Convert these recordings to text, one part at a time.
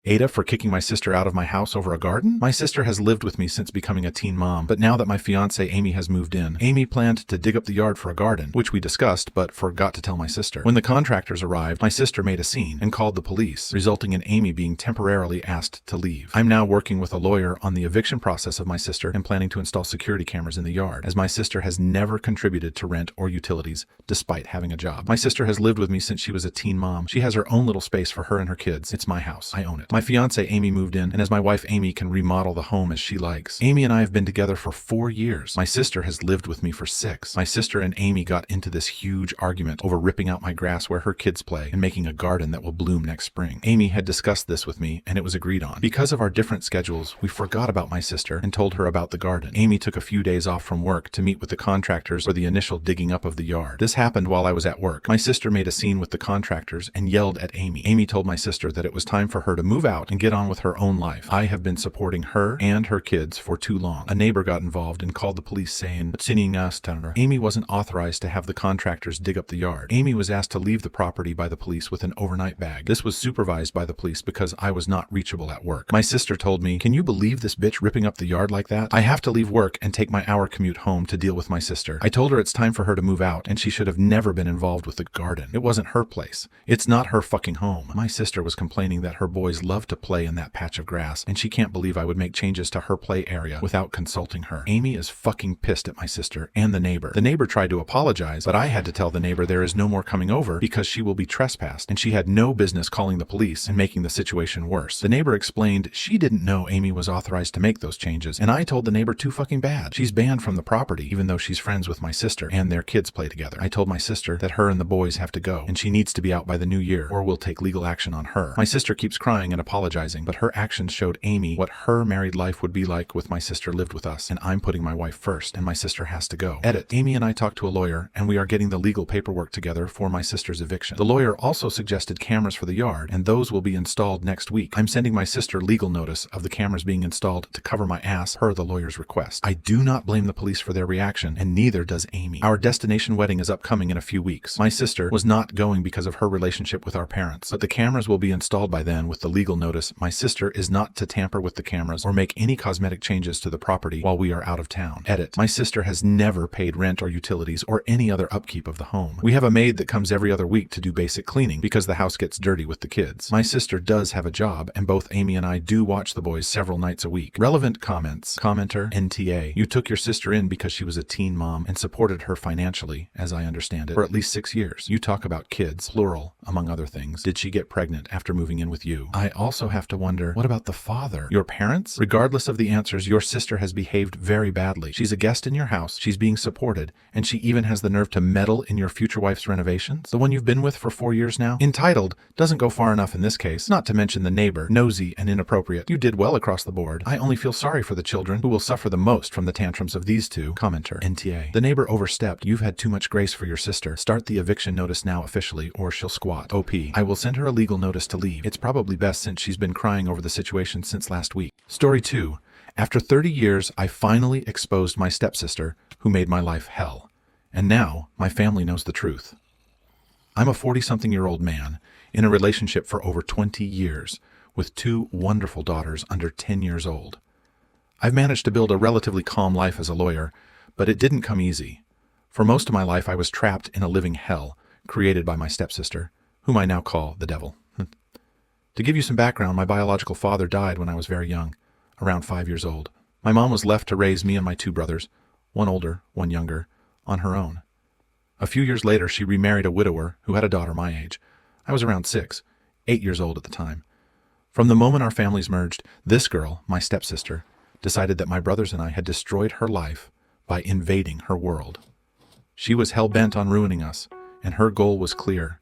AITA for kicking my sister out of my house over a garden? My sister has lived with me since becoming a teen mom, but now that my fiancée Amy has moved in, Amy planned to dig up the yard for a garden, which we discussed but forgot to tell my sister. When the contractors arrived, my sister made a scene and called the police, resulting in Amy being temporarily asked to leave. I'm now working with a lawyer on the eviction process of my sister and planning to install security cameras in the yard, as my sister has never contributed to rent or utilities despite having a job. My sister has lived with me since she was a teen mom. She has her own little space for her and her kids. It's my house. I own it. My fiancée Amy moved in, and as my wife Amy can remodel the home as she likes. Amy and I have been together for 4 years. My sister has lived with me for 6. My sister and Amy got into this huge argument over ripping out my grass where her kids play and making a garden that will bloom next spring. Amy had discussed this with me, and it was agreed on. Because of our different schedules, we forgot about my sister and told her about the garden. Amy took a few days off from work to meet with the contractors for the initial digging up of the yard. This happened while I was at work. My sister made a scene with the contractors and yelled at Amy. Amy told my sister that it was time for her to move out and get on with her own life. I have been supporting her and her kids for too long. A neighbor got involved and called the police saying, Amy wasn't authorized to have the contractors dig up the yard. Amy was asked to leave the property by the police with an overnight bag. This was supervised by the police because I was not reachable at work. My sister told me, "Can you believe this bitch ripping up the yard like that? I have to leave work and take my hour commute home to deal with my sister." I told her it's time for her to move out and she should have never been involved with the garden. It wasn't her place. It's not her fucking home. My sister was complaining that her boys love to play in that patch of grass, and she can't believe I would make changes to her play area without consulting her. Amy is fucking pissed at my sister and the neighbor. The neighbor tried to apologize, but I had to tell the neighbor there is no more coming over because she will be trespassed, and she had no business calling the police and making the situation worse. The neighbor explained she didn't know Amy was authorized to make those changes, and I told the neighbor too fucking bad. She's banned from the property even though she's friends with my sister and their kids play together. I told my sister that her and the boys have to go, and she needs to be out by the new year or we'll take legal action on her. My sister keeps crying and apologizing, but her actions showed Amy what her married life would be like with my sister lived with us, and I'm putting my wife first, and my sister has to go. Edit. Amy and I talked to a lawyer, and we are getting the legal paperwork together for my sister's eviction. The lawyer also suggested cameras for the yard, and those will be installed next week. I'm sending my sister legal notice of the cameras being installed to cover my ass per the lawyer's request. I do not blame the police for their reaction, and neither does Amy. Our destination wedding is upcoming in a few weeks. My sister was not going because of her relationship with our parents, but the cameras will be installed by then with the legal notice. My sister is not to tamper with the cameras or make any cosmetic changes to the property while we are out of town. Edit. My sister has never paid rent or utilities or any other upkeep of the home. We have a maid that comes every other week to do basic cleaning because the house gets dirty with the kids. My sister does have a job, and both Amy and I do watch the boys several nights a week. Relevant comments. Commenter, NTA. You took your sister in because she was a teen mom and supported her financially, as I understand it, for at least 6 years. You talk about kids, plural, among other things. Did she get pregnant after moving in with you? I also have to wonder, what about the father? Your parents? Regardless of the answers, your sister has behaved very badly. She's a guest in your house, she's being supported, and she even has the nerve to meddle in your future wife's renovations? The one you've been with for 4 years now? Entitled doesn't go far enough in this case, not to mention the neighbor, nosy and inappropriate. You did well across the board. I only feel sorry for the children who will suffer the most from the tantrums of these two. Commenter, NTA. The neighbor overstepped. You've had too much grace for your sister. Start the eviction notice now officially, or she'll squat. OP. I will send her a legal notice to leave. It's probably best since she's been crying over the situation since last week. Story 2. After 30 years, I finally exposed my stepsister, who made my life hell. And now, my family knows the truth. I'm a 40-something-year-old man in a relationship for over 20 years, with 2 wonderful daughters under 10 years old. I've managed to build a relatively calm life as a lawyer, but it didn't come easy. For most of my life, I was trapped in a living hell created by my stepsister, whom I now call the devil. To give you some background, my biological father died when I was very young, around 5 years old. My mom was left to raise me and my 2 brothers, one older, one younger, on her own. A few years later, she remarried a widower who had a daughter my age. I was around 6, 8 years old at the time. From the moment our families merged, this girl, my stepsister, decided that my brothers and I had destroyed her life by invading her world. She was hell-bent on ruining us, and her goal was clear: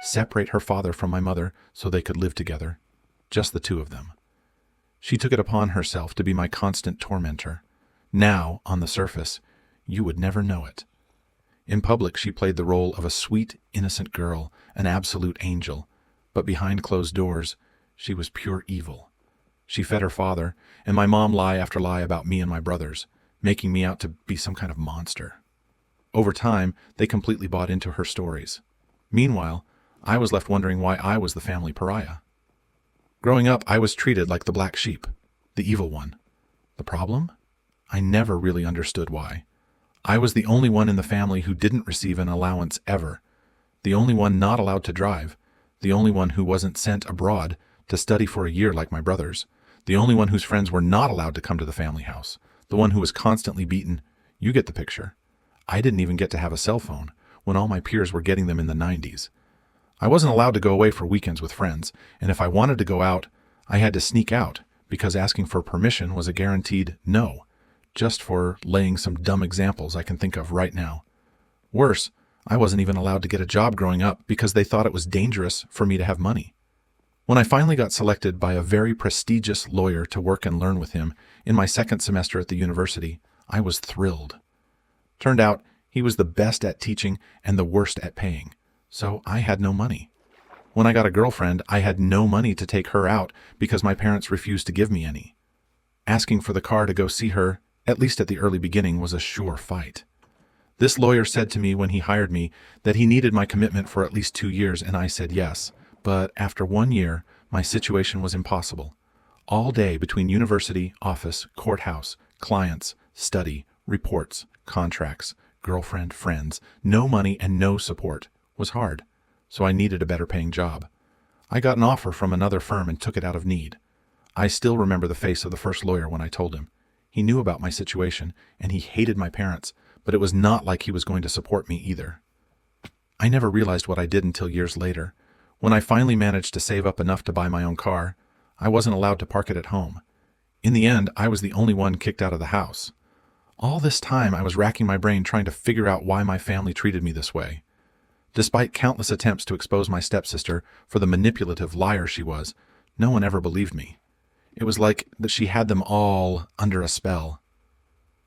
separate her father from my mother so they could live together, just the 2 of them. She took it upon herself to be my constant tormentor. Now, on the surface, you would never know it. In public, she played the role of a sweet, innocent girl, an absolute angel, but behind closed doors, she was pure evil. She fed her father, and my mom lie after lie about me and my brothers, making me out to be some kind of monster. Over time, they completely bought into her stories. Meanwhile, I was left wondering why I was the family pariah. Growing up, I was treated like the black sheep, the evil one. The problem? I never really understood why. I was the only one in the family who didn't receive an allowance ever, the only one not allowed to drive, the only one who wasn't sent abroad to study for a year like my brothers, the only one whose friends were not allowed to come to the family house, the one who was constantly beaten. You get the picture. I didn't even get to have a cell phone when all my peers were getting them in the 90s. I wasn't allowed to go away for weekends with friends, and if I wanted to go out, I had to sneak out because asking for permission was a guaranteed no, just for laying some dumb examples I can think of right now. Worse, I wasn't even allowed to get a job growing up because they thought it was dangerous for me to have money. When I finally got selected by a very prestigious lawyer to work and learn with him in my second semester at the university, I was thrilled. Turned out he was the best at teaching and the worst at paying, so I had no money. When I got a girlfriend, I had no money to take her out because my parents refused to give me any. Asking for the car to go see her, at least at the early beginning, was a sure fight. This lawyer said to me when he hired me that he needed my commitment for at least 2 years, and I said yes. But after 1 year, my situation was impossible. All day between university, office, courthouse, clients, study, reports, contracts, girlfriend, friends, no money and no support was hard, so I needed a better paying job. I got an offer from another firm and took it out of need. I still remember the face of the first lawyer when I told him. He knew about my situation, and he hated my parents, but it was not like he was going to support me either. I never realized what I did until years later. When I finally managed to save up enough to buy my own car, I wasn't allowed to park it at home. In the end, I was the only one kicked out of the house. All this time, I was racking my brain trying to figure out why my family treated me this way. Despite countless attempts to expose my stepsister for the manipulative liar she was, no one ever believed me. It was like that she had them all under a spell.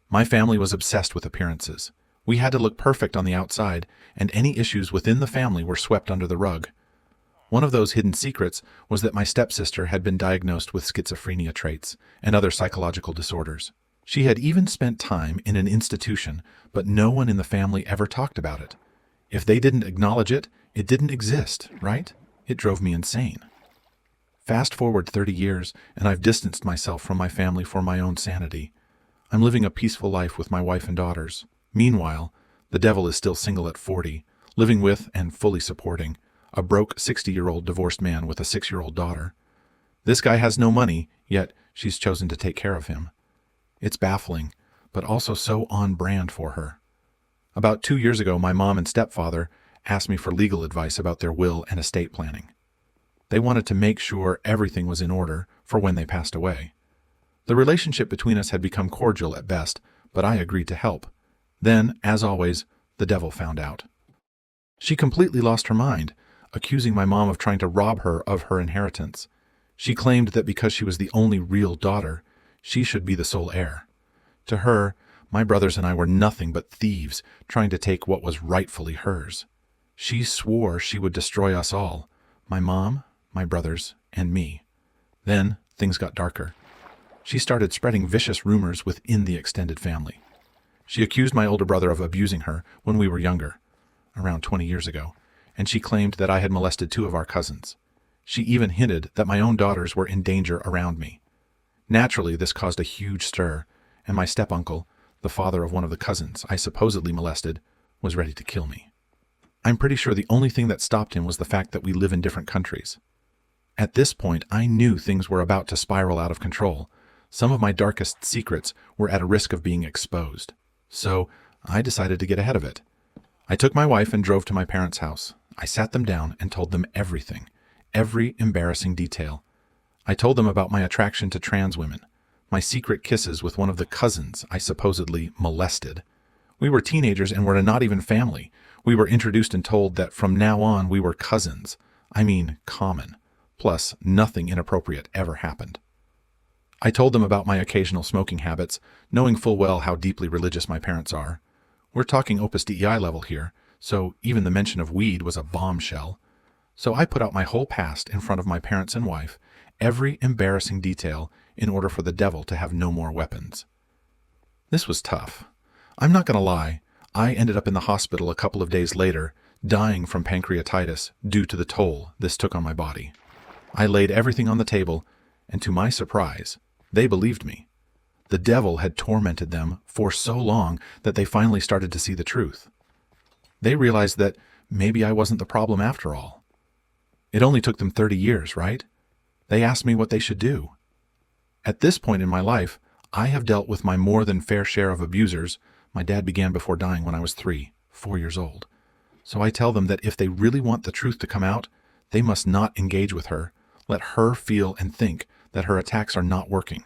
My family was obsessed with appearances. We had to look perfect on the outside, and any issues within the family were swept under the rug. One of those hidden secrets was that my stepsister had been diagnosed with schizophrenia traits and other psychological disorders. She had even spent time in an institution, but no one in the family ever talked about it. If they didn't acknowledge it, it didn't exist, right? It drove me insane. Fast forward 30 years, and I've distanced myself from my family for my own sanity. I'm living a peaceful life with my wife and daughters. Meanwhile, the devil is still single at 40, living with and fully supporting a broke 60-year-old divorced man with a 6-year-old daughter. This guy has no money, yet she's chosen to take care of him. It's baffling, but also so on brand for her. About 2 years ago, my mom and stepfather asked me for legal advice about their will and estate planning. They wanted to make sure everything was in order for when they passed away. The relationship between us had become cordial at best, but I agreed to help. Then, as always, the devil found out. She completely lost her mind, accusing my mom of trying to rob her of her inheritance. She claimed that because she was the only real daughter, she should be the sole heir. To her, my brothers and I were nothing but thieves trying to take what was rightfully hers. She swore she would destroy us all, my mom, my brothers, and me. Then things got darker. She started spreading vicious rumors within the extended family. She accused my older brother of abusing her when we were younger, around 20 years ago, and she claimed that I had molested 2 of our cousins. She even hinted that my own daughters were in danger around me. Naturally, this caused a huge stir, and my step-uncle, the father of one of the cousins I supposedly molested, was ready to kill me. I'm pretty sure the only thing that stopped him was the fact that we live in different countries. At this point, I knew things were about to spiral out of control. Some of my darkest secrets were at a risk of being exposed. So I decided to get ahead of it. I took my wife and drove to my parents' house. I sat them down and told them everything, every embarrassing detail. I told them about my attraction to trans women, my secret kisses with one of the cousins I supposedly molested. We were teenagers and were not even family. We were introduced and told that from now on we were cousins. I mean, common. Plus, nothing inappropriate ever happened. I told them about my occasional smoking habits, knowing full well how deeply religious my parents are. We're talking Opus Dei level here, so even the mention of weed was a bombshell. So I put out my whole past in front of my parents and wife, every embarrassing detail, in order for the devil to have no more weapons. This was tough. I'm not going to lie, I ended up in the hospital a couple of days later, dying from pancreatitis due to the toll this took on my body. I laid everything on the table, and to my surprise, they believed me. The devil had tormented them for so long that they finally started to see the truth. They realized that maybe I wasn't the problem after all. It only took them 30 years, right? They asked me what they should do. At this point in my life, I have dealt with my more than fair share of abusers. My dad began before dying when I was 4 years old. So I tell them that if they really want the truth to come out, they must not engage with her. Let her feel and think that her attacks are not working.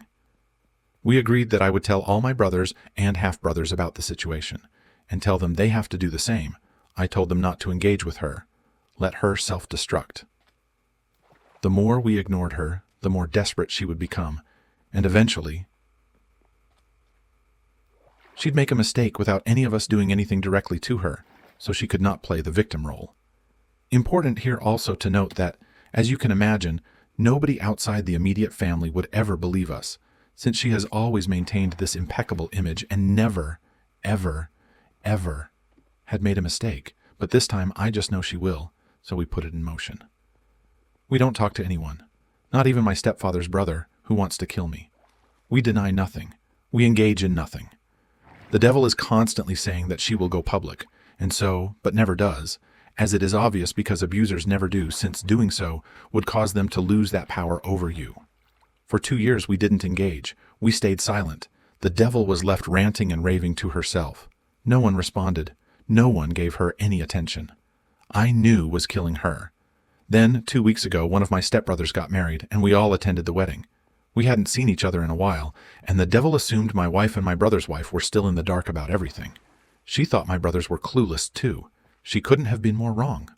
We agreed that I would tell all my brothers and half-brothers about the situation, and tell them they have to do the same. I told them not to engage with her. Let her self-destruct. The more we ignored her, the more desperate she would become, and eventually, she'd make a mistake without any of us doing anything directly to her, so she could not play the victim role. Important here also to note that, as you can imagine, nobody outside the immediate family would ever believe us, since she has always maintained this impeccable image and never, ever, ever had made a mistake. But this time I just know she will, so we put it in motion. We don't talk to anyone, not even my stepfather's brother, who wants to kill me. We deny nothing. We engage in nothing. The devil is constantly saying that she will go public, and so, but never does, as it is obvious because abusers never do, since doing so would cause them to lose that power over you. For 2 years we didn't engage. We stayed silent. The devil was left ranting and raving to herself. No one responded. No one gave her any attention. I knew was killing her. Then, 2 weeks ago, one of my stepbrothers got married, and we all attended the wedding. We hadn't seen each other in a while, and the devil assumed my wife and my brother's wife were still in the dark about everything. She thought my brothers were clueless, too. She couldn't have been more wrong.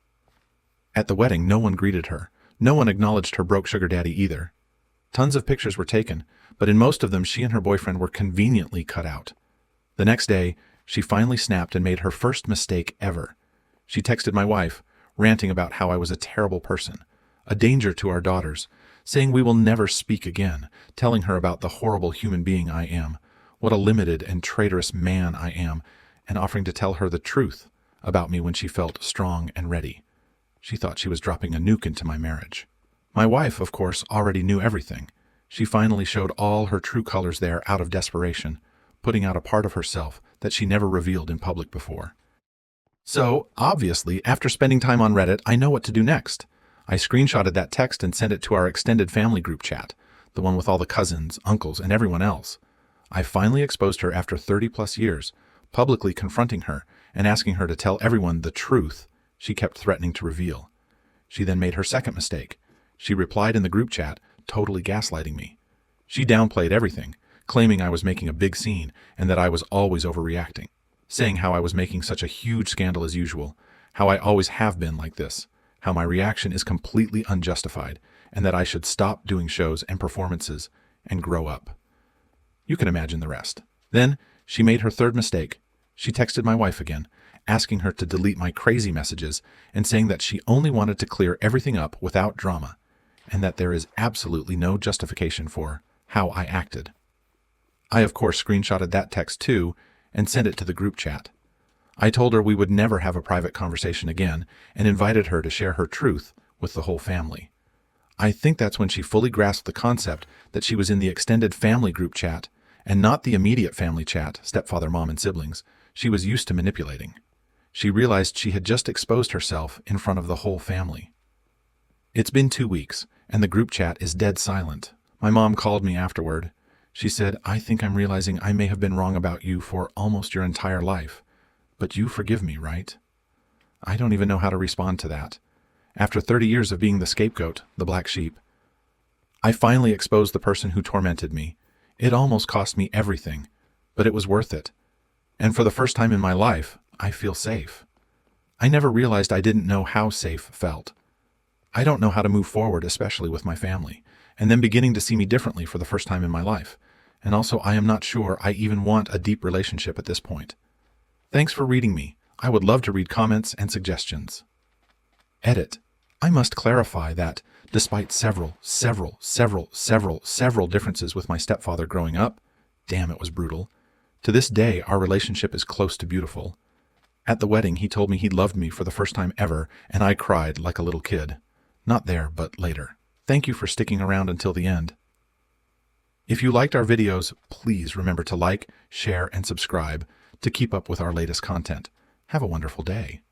At the wedding, no one greeted her. No one acknowledged her broke sugar daddy either. Tons of pictures were taken, but in most of them she and her boyfriend were conveniently cut out. The next day, she finally snapped and made her first mistake ever. She texted my wife, ranting about how I was a terrible person, a danger to our daughters, saying we will never speak again, telling her about the horrible human being I am, what a limited and traitorous man I am, and offering to tell her the truth about me when she felt strong and ready. She thought she was dropping a nuke into my marriage. My wife, of course, already knew everything. She finally showed all her true colors there out of desperation, putting out a part of herself that she never revealed in public before. So, obviously, after spending time on Reddit, I know what to do next. I screenshotted that text and sent it to our extended family group chat, the one with all the cousins, uncles, and everyone else. I finally exposed her after 30-plus years, publicly confronting her and asking her to tell everyone the truth she kept threatening to reveal. She then made her second mistake. She replied in the group chat, totally gaslighting me. She downplayed everything, claiming I was making a big scene and that I was always overreacting, saying how I was making such a huge scandal as usual, how I always have been like this, how my reaction is completely unjustified, and that I should stop doing shows and performances and grow up. You can imagine the rest. Then she made her third mistake. She texted my wife again, asking her to delete my crazy messages and saying that she only wanted to clear everything up without drama, and that there is absolutely no justification for how I acted. I, of course, screenshotted that text too and sent it to the group chat. I told her we would never have a private conversation again and invited her to share her truth with the whole family. I think that's when she fully grasped the concept that she was in the extended family group chat and not the immediate family chat, stepfather, mom, and siblings, she was used to manipulating. She realized she had just exposed herself in front of the whole family. It's been 2 weeks, and the group chat is dead silent. My mom called me afterward. She said, "I think I'm realizing I may have been wrong about you for almost your entire life. But you forgive me, right?" I don't even know how to respond to that. After 30 years of being the scapegoat, the black sheep, I finally exposed the person who tormented me. It almost cost me everything, but it was worth it. And for the first time in my life, I feel safe. I never realized I didn't know how safe felt. I don't know how to move forward, especially with my family, and them beginning to see me differently for the first time in my life. And also, I am not sure I even want a deep relationship at this point. Thanks for reading me. I would love to read comments and suggestions. Edit. I must clarify that, despite several differences with my stepfather growing up, damn, it was brutal, to this day our relationship is close to beautiful. At the wedding, he told me he loved me for the first time ever, and I cried like a little kid. Not there, but later. Thank you for sticking around until the end. If you liked our videos, please remember to like, share, and subscribe to keep up with our latest content. Have a wonderful day.